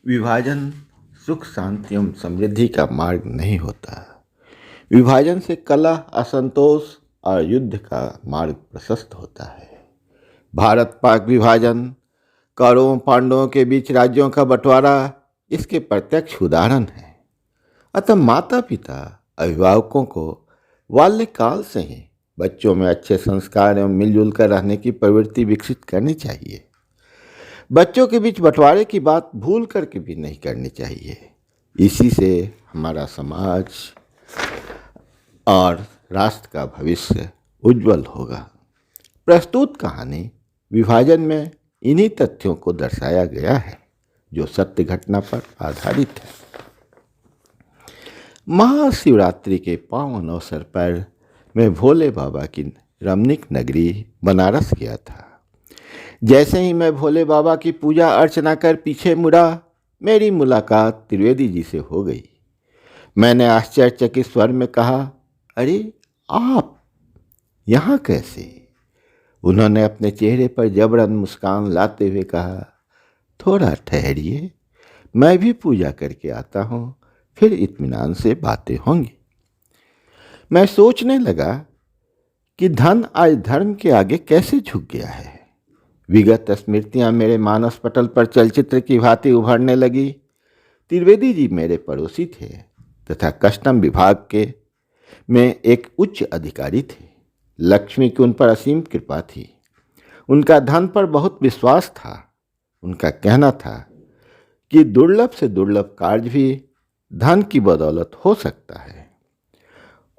विभाजन सुख शांति एवं समृद्धि का मार्ग नहीं होता। विभाजन से कलह, असंतोष और युद्ध का मार्ग प्रशस्त होता है। भारत पाक विभाजन, कौरवों पांडवों के बीच राज्यों का बंटवारा इसके प्रत्यक्ष उदाहरण है। अतः माता पिता अभिभावकों को बाल्यकाल से ही बच्चों में अच्छे संस्कार एवं मिलजुल कर रहने की प्रवृत्ति विकसित करनी चाहिए। बच्चों के बीच बंटवारे की बात भूल करके भी नहीं करनी चाहिए। इसी से हमारा समाज और राष्ट्र का भविष्य उज्जवल होगा। प्रस्तुत कहानी विभाजन में इन्हीं तथ्यों को दर्शाया गया है जो सत्य घटना पर आधारित है। महाशिवरात्रि के पावन अवसर पर मैं भोले बाबा की रमणीक नगरी बनारस गया था। जैसे ही मैं भोले बाबा की पूजा अर्चना कर पीछे मुड़ा, मेरी मुलाकात त्रिवेदी जी से हो गई। मैंने आश्चर्यचकित स्वर में कहा, अरे आप यहाँ कैसे? उन्होंने अपने चेहरे पर जबरन मुस्कान लाते हुए कहा, थोड़ा ठहरिए, मैं भी पूजा करके आता हूँ, फिर इत्मीनान से बातें होंगी। मैं सोचने लगा कि धन आज धर्म के आगे कैसे झुक गया है। विगत स्मृतियां मेरे मानस पटल पर चलचित्र की भांति उभरने लगी। त्रिवेदी जी मेरे पड़ोसी थे तथा कस्टम विभाग के में एक उच्च अधिकारी थे। लक्ष्मी की उन पर असीम कृपा थी। उनका धन पर बहुत विश्वास था। उनका कहना था कि दुर्लभ से दुर्लभ कार्य भी धन की बदौलत हो सकता है।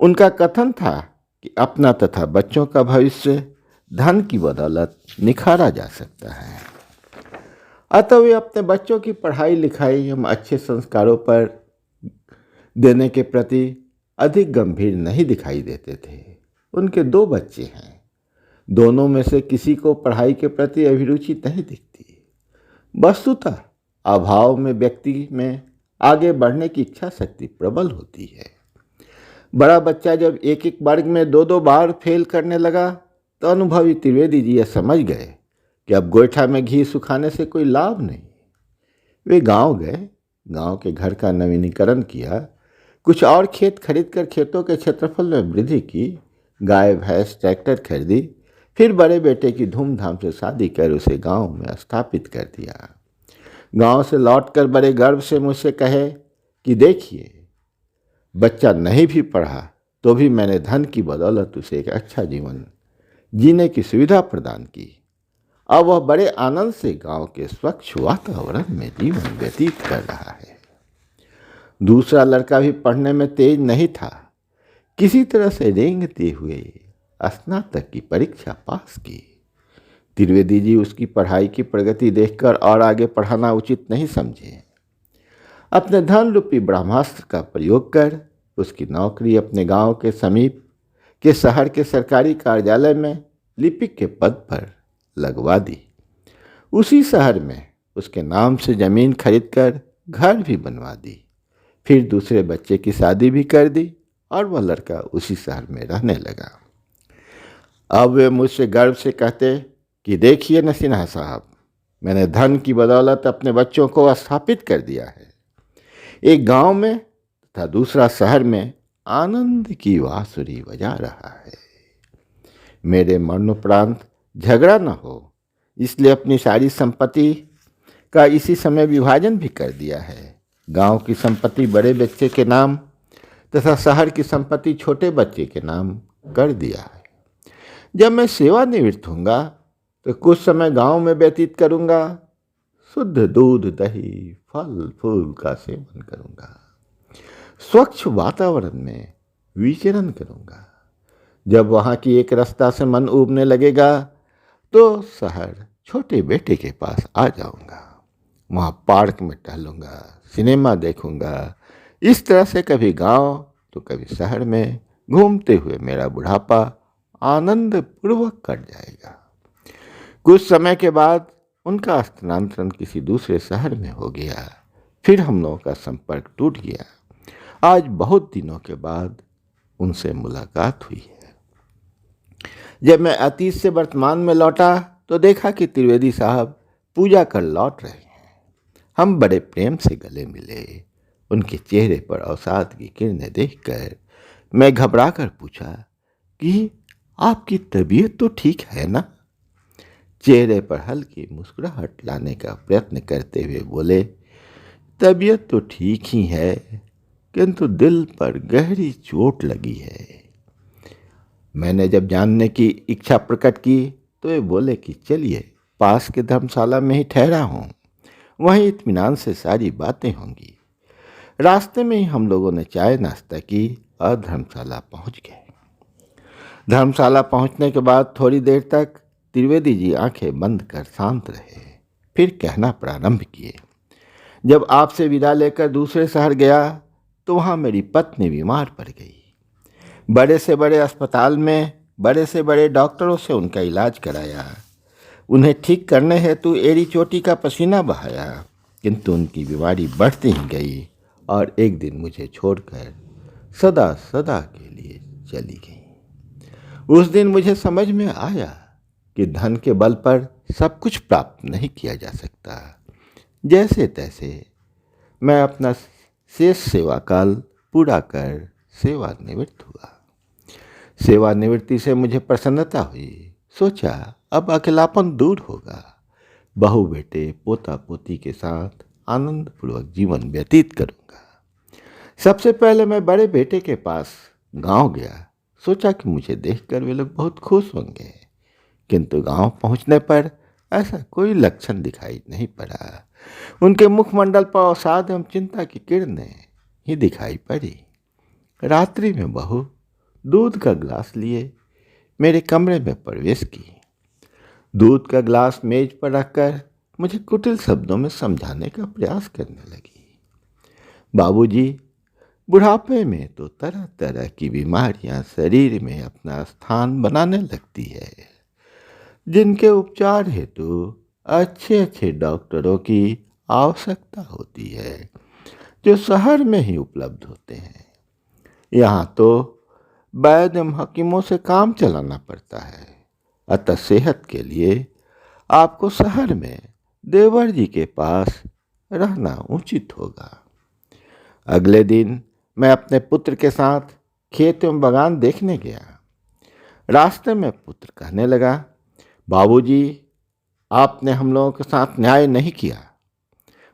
उनका कथन था कि अपना तथा बच्चों का भविष्य धन की बदौलत निखारा जा सकता है। अतः वे अपने बच्चों की पढ़ाई लिखाई एवं अच्छे संस्कारों पर देने के प्रति अधिक गंभीर नहीं दिखाई देते थे। उनके 2 बच्चे हैं। दोनों में से किसी को पढ़ाई के प्रति अभिरुचि नहीं दिखती। वस्तुतः अभाव में व्यक्ति में आगे बढ़ने की इच्छा शक्ति प्रबल होती है। बड़ा बच्चा जब एक वर्ग में 2 बार फेल करने लगा तो अनुभवी त्रिवेदी जी यह समझ गए कि अब गोईठा में घी सुखाने से कोई लाभ नहीं। वे गांव गए, गांव के घर का नवीनीकरण किया, कुछ और खेत खरीदकर खेतों के क्षेत्रफल में वृद्धि की, गाय भैंस ट्रैक्टर खरीदी, फिर बड़े बेटे की धूमधाम से शादी कर उसे गांव में स्थापित कर दिया। गांव से लौटकर बड़े गर्व से मुझसे कहे कि देखिए, बच्चा नहीं भी पढ़ा तो भी मैंने धन की बदौलत उसे एक अच्छा जीवन जीने की सुविधा प्रदान की। अब वह बड़े आनंद से गांव के स्वच्छ वातावरण में जीवन व्यतीत कर रहा है। दूसरा लड़का भी पढ़ने में तेज नहीं था। किसी तरह से रेंगते हुए स्नातक की परीक्षा पास की। त्रिवेदी जी उसकी पढ़ाई की प्रगति देखकर और आगे पढ़ाना उचित नहीं समझे। अपने धन रूपी ब्रह्मास्त्र का प्रयोग कर उसकी नौकरी अपने गांव के समीप के शहर के सरकारी कार्यालय में लिपिक के पद पर लगवा दी। उसी शहर में उसके नाम से जमीन खरीदकर घर भी बनवा दी। फिर दूसरे बच्चे की शादी भी कर दी और वह लड़का उसी शहर में रहने लगा। अब वे मुझसे गर्व से कहते कि देखिए नसीना साहब, मैंने धन की बदौलत अपने बच्चों को स्थापित कर दिया है। एक गांव में तथा दूसरा शहर में आनंद की बांसुरी बजा रहा है। मेरे मरणोपरांत झगड़ा न हो, इसलिए अपनी सारी संपत्ति का इसी समय विभाजन भी कर दिया है। गांव की संपत्ति बड़े बच्चे के नाम तथा शहर की संपत्ति छोटे बच्चे के नाम कर दिया है। जब मैं सेवानिवृत्त होऊंगा तो कुछ समय गांव में व्यतीत करूंगा। शुद्ध दूध दही फल फूल का सेवन करूंगा। स्वच्छ वातावरण में विचरण करूंगा। जब वहां की एक रास्ता से मन उबने लगेगा तो शहर छोटे बेटे के पास आ जाऊंगा। वहां पार्क में टहलूंगा, सिनेमा देखूंगा। इस तरह से कभी गांव तो कभी शहर में घूमते हुए मेरा बुढ़ापा आनंद पूर्वक कट जाएगा। कुछ समय के बाद उनका स्थानांतरण किसी दूसरे शहर में हो गया। फिर हम लोगों का संपर्क टूट गया। आज बहुत दिनों के बाद उनसे मुलाकात हुई है। जब मैं अतीत से वर्तमान में लौटा तो देखा कि त्रिवेदी साहब पूजा कर लौट रहे हैं। हम बड़े प्रेम से गले मिले। उनके चेहरे पर अवसाद की किरणें देखकर मैं घबरा कर पूछा कि आपकी तबीयत तो ठीक है ना? चेहरे पर हल्की मुस्कुराहट लाने का प्रयत्न करते हुए बोले, तबीयत तो ठीक ही है, किंतु दिल पर गहरी चोट लगी है। मैंने जब जानने की इच्छा प्रकट की तो वे बोले कि चलिए, पास के धर्मशाला में ही ठहरा हूं, वहीं इत्मीनान से सारी बातें होंगी। रास्ते में ही हम लोगों ने चाय नाश्ता की और धर्मशाला पहुंच गए। धर्मशाला पहुंचने के बाद थोड़ी देर तक त्रिवेदी जी आंखें बंद कर शांत रहे। फिर कहना प्रारंभ किए, जब आपसे विदा लेकर दूसरे शहर गया तो वहां मेरी पत्नी बीमार पड़ गई। बड़े से बड़े अस्पताल में बड़े से बड़े डॉक्टरों से उनका इलाज कराया, उन्हें ठीक करने हेतु एड़ी चोटी का पसीना बहाया, किंतु उनकी बीमारी बढ़ती ही गई और एक दिन मुझे छोड़कर सदा सदा के लिए चली गई। उस दिन मुझे समझ में आया कि धन के बल पर सब कुछ प्राप्त नहीं किया जा सकता। जैसे तैसे मैं अपना शेष सेवा काल पूरा कर सेवानिवृत्त हुआ। सेवानिवृत्ति से मुझे प्रसन्नता हुई। सोचा अब अकेलापन दूर होगा, बहू बेटे पोता पोती के साथ आनंद पूर्वक जीवन व्यतीत करूंगा। सबसे पहले मैं बड़े बेटे के पास गांव गया। सोचा कि मुझे देखकर वे लोग बहुत खुश होंगे, किंतु गांव पहुंचने पर ऐसा कोई लक्षण दिखाई नहीं पड़ा। उनके मुखमंडल पर अवसाद एवं चिंता की किरणें ही दिखाई पड़ी। रात्रि में बहू दूध का गिलास लिए मेरे कमरे में प्रवेश की। दूध का गिलास मेज पर रखकर मुझे कुटिल शब्दों में समझाने का प्रयास करने लगी। बाबूजी, बुढ़ापे में तो तरह तरह की बीमारियां शरीर में अपना स्थान बनाने लगती है, जिनके उपचार हेतु अच्छे अच्छे डॉक्टरों की आवश्यकता होती है, जो शहर में ही उपलब्ध होते हैं। यहाँ तो वैद्य एवं हकीमों से काम चलाना पड़ता है। अतः सेहत के लिए आपको शहर में देवर जी के पास रहना उचित होगा। अगले दिन मैं अपने पुत्र के साथ खेत एवं बागान देखने गया। रास्ते में पुत्र कहने लगा, बाबूजी, आपने हम लोगों के साथ न्याय नहीं किया।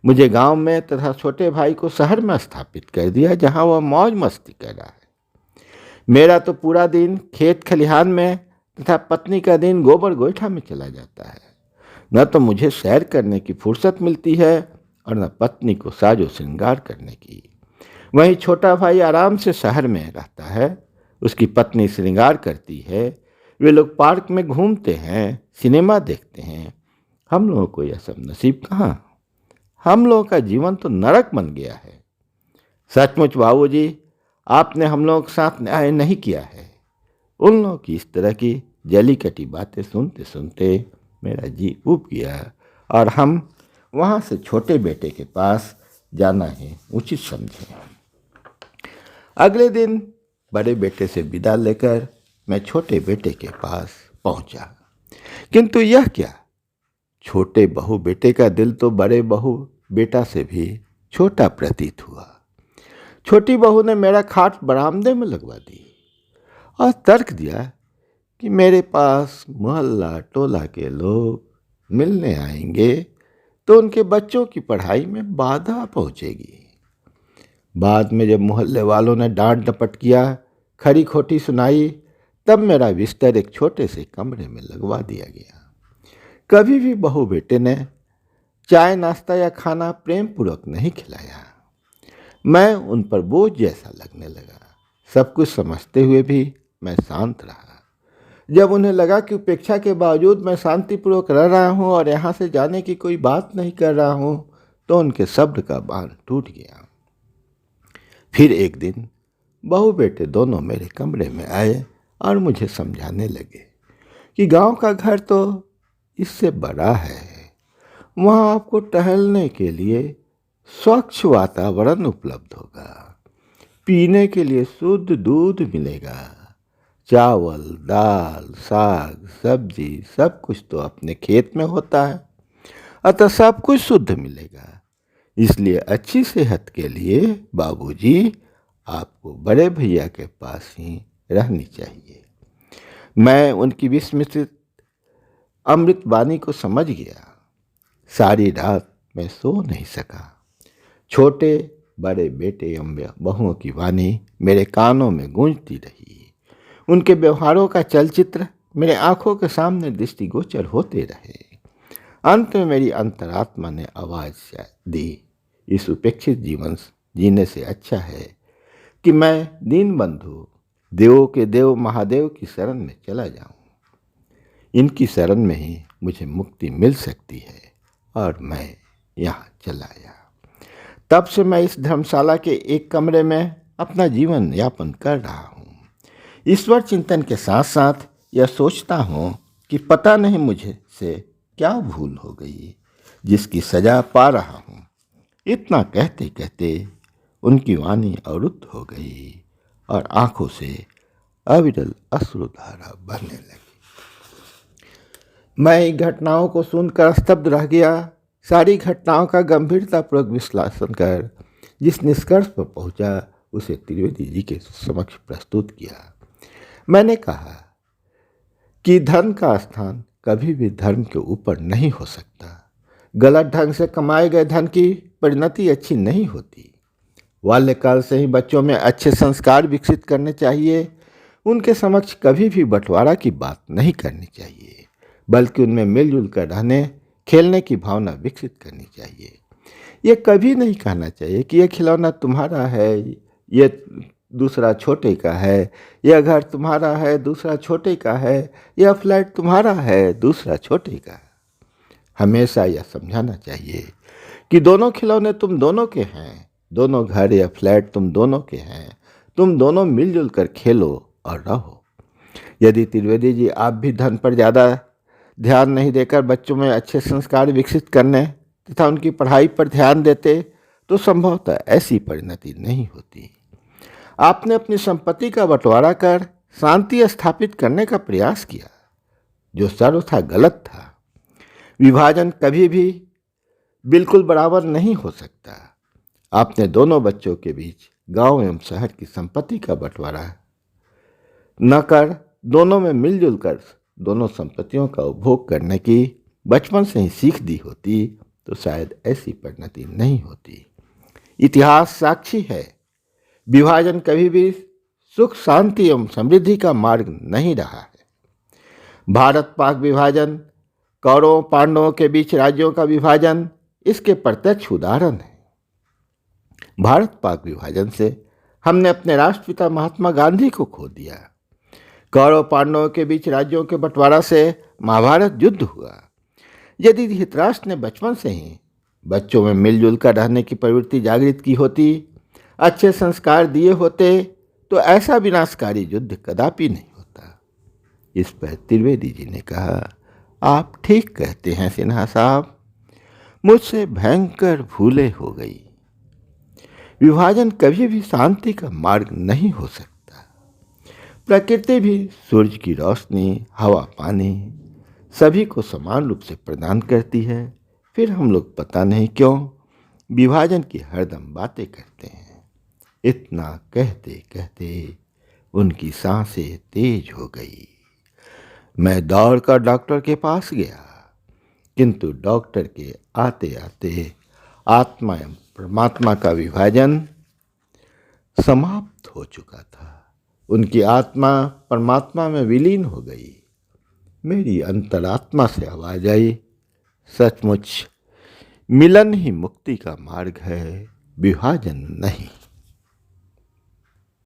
मुझे गांव में तथा छोटे भाई को शहर में स्थापित कर दिया, जहां वह मौज मस्ती कर रहा है। मेरा तो पूरा दिन खेत खलिहान में तथा पत्नी का दिन गोबर गोईठा में चला जाता है। न तो मुझे सैर करने की फुर्सत मिलती है और न पत्नी को साजो श्रृंगार करने की। वहीं छोटा भाई आराम से शहर में रहता है, उसकी पत्नी श्रृंगार करती है, वे लोग पार्क में घूमते हैं, सिनेमा देखते हैं। हम लोगों को यह सब नसीब कहाँ। हम लोगों का जीवन तो नरक बन गया है। सचमुच बाबूजी, आपने हम लोगों के साथ न्याय नहीं किया है। उन लोगों की इस तरह की जली कटी बातें सुनते सुनते मेरा जी उब गया और हम वहाँ से छोटे बेटे के पास जाना ही उचित समझे। अगले दिन बड़े बेटे से विदा लेकर मैं छोटे बेटे के पास पहुंचा, किंतु यह क्या, छोटे बहू बेटे का दिल तो बड़े बहू बेटा से भी छोटा प्रतीत हुआ। छोटी बहू ने मेरा खाट बरामदे में लगवा दी और तर्क दिया कि मेरे पास मोहल्ला टोला के लोग मिलने आएंगे तो उनके बच्चों की पढ़ाई में बाधा पहुंचेगी। बाद में जब मोहल्ले वालों ने डांट डपट किया, खरी खोटी सुनाई, तब मेरा बिस्तर एक छोटे से कमरे में लगवा दिया गया। कभी भी बहू बेटे ने चाय नाश्ता या खाना प्रेम पूर्वक नहीं खिलाया। मैं उन पर बोझ जैसा लगने लगा। सब कुछ समझते हुए भी मैं शांत रहा। जब उन्हें लगा कि उपेक्षा के बावजूद मैं शांतिपूर्वक रह रहा हूँ और यहाँ से जाने की कोई बात नहीं कर रहा हूँ, तो उनके सब्र का बांध टूट गया। फिर एक दिन बहू बेटे दोनों मेरे कमरे में आए और मुझे समझाने लगे कि गांव का घर तो इससे बड़ा है, वहाँ आपको टहलने के लिए स्वच्छ वातावरण उपलब्ध होगा, पीने के लिए शुद्ध दूध मिलेगा, चावल दाल साग सब्जी सब कुछ तो अपने खेत में होता है, अतः सब कुछ शुद्ध मिलेगा। इसलिए अच्छी सेहत के लिए बाबूजी आपको बड़े भैया के पास ही रहनी चाहिए। मैं उनकी विस्मित अमृत वाणी को समझ गया। सारी रात मैं सो नहीं सका। छोटे बड़े बेटे एवं बहुओं की वाणी मेरे कानों में गूंजती रही। उनके व्यवहारों का चलचित्र मेरे आंखों के सामने दृष्टिगोचर होते रहे। अंत में मेरी अंतरात्मा ने आवाज दी, इस उपेक्षित जीवन जीने से अच्छा है कि मैं दीनबंधु देवों के देव महादेव की शरण में चला जाऊं। इनकी शरण में ही मुझे मुक्ति मिल सकती है। और मैं यहाँ चला आया। तब से मैं इस धर्मशाला के एक कमरे में अपना जीवन यापन कर रहा हूँ। ईश्वर चिंतन के साथ साथ यह सोचता हूँ कि पता नहीं मुझे से क्या भूल हो गई जिसकी सजा पा रहा हूँ। इतना कहते कहते उनकी वाणी अवरुद्ध हो गई और आंखों से अविरल अश्रुधारा बहने लगी। मैं घटनाओं को सुनकर स्तब्ध रह गया। सारी घटनाओं का गंभीरतापूर्वक विश्लेषण कर जिस निष्कर्ष पर पहुंचा उसे त्रिवेदी जी के समक्ष प्रस्तुत किया। मैंने कहा कि धन का स्थान कभी भी धर्म के ऊपर नहीं हो सकता। गलत ढंग से कमाए गए धन की परिणति अच्छी नहीं होती। बाल्यकाल से ही बच्चों में अच्छे संस्कार विकसित करने चाहिए। उनके समक्ष कभी भी बंटवारा की बात नहीं करनी चाहिए, बल्कि उनमें मिलजुल कर रहने खेलने की भावना विकसित करनी चाहिए। ये कभी नहीं कहना चाहिए कि यह खिलौना तुम्हारा है, ये दूसरा छोटे का है, यह घर तुम्हारा है, दूसरा छोटे का है, यह फ्लैट तुम्हारा है, दूसरा छोटे का है। हमेशा यह समझाना चाहिए कि दोनों खिलौने तुम दोनों के हैं, दोनों घर या फ्लैट तुम दोनों के हैं। तुम दोनों मिलजुल कर खेलो और रहो। यदि त्रिवेदी जी आप भी धन पर ज़्यादा ध्यान नहीं देकर बच्चों में अच्छे संस्कार विकसित करने तथा उनकी पढ़ाई पर ध्यान देते तो संभवतः ऐसी परिणति नहीं होती। आपने अपनी संपत्ति का बंटवारा कर शांति स्थापित करने का प्रयास किया, जो सर्वथा गलत था। विभाजन कभी भी बिल्कुल बराबर नहीं हो सकता। आपने दोनों बच्चों के बीच गांव एवं शहर की संपत्ति का बंटवारा न कर दोनों में मिलजुल कर दोनों संपत्तियों का उपभोग करने की बचपन से ही सीख दी होती तो शायद ऐसी परिणति नहीं होती। इतिहास साक्षी है, विभाजन कभी भी सुख शांति एवं समृद्धि का मार्ग नहीं रहा है। भारत पाक विभाजन, कौरवों पांडवों के बीच राज्यों का विभाजन इसके प्रत्यक्ष उदाहरण है। भारत पाक विभाजन से हमने अपने राष्ट्रपिता महात्मा गांधी को खो दिया। कौरव पांडवों के बीच राज्यों के बंटवारा से महाभारत युद्ध हुआ। यदि धृतराष्ट्र ने बचपन से ही बच्चों में मिलजुल कर रहने की प्रवृत्ति जागृत की होती, अच्छे संस्कार दिए होते तो ऐसा विनाशकारी युद्ध कदापि नहीं होता। इस पर त्रिवेदी जी ने कहा, आप ठीक कहते हैं सिन्हा साहब, मुझसे भयंकर भूले हो गई। विभाजन कभी भी शांति का मार्ग नहीं हो सकता। प्रकृति भी सूर्य की रोशनी, हवा, पानी सभी को समान रूप से प्रदान करती है। फिर हम लोग पता नहीं क्यों विभाजन की हरदम बातें करते हैं। इतना कहते कहते उनकी सांसें तेज हो गई। मैं दौड़कर डॉक्टर के पास गया, किंतु डॉक्टर के आते आते आत्मा एवं परमात्मा का विभाजन समाप्त हो चुका था। उनकी आत्मा परमात्मा में विलीन हो गई। मेरी अंतरात्मा से आवाज आई, सचमुच मिलन ही मुक्ति का मार्ग है, विभाजन नहीं।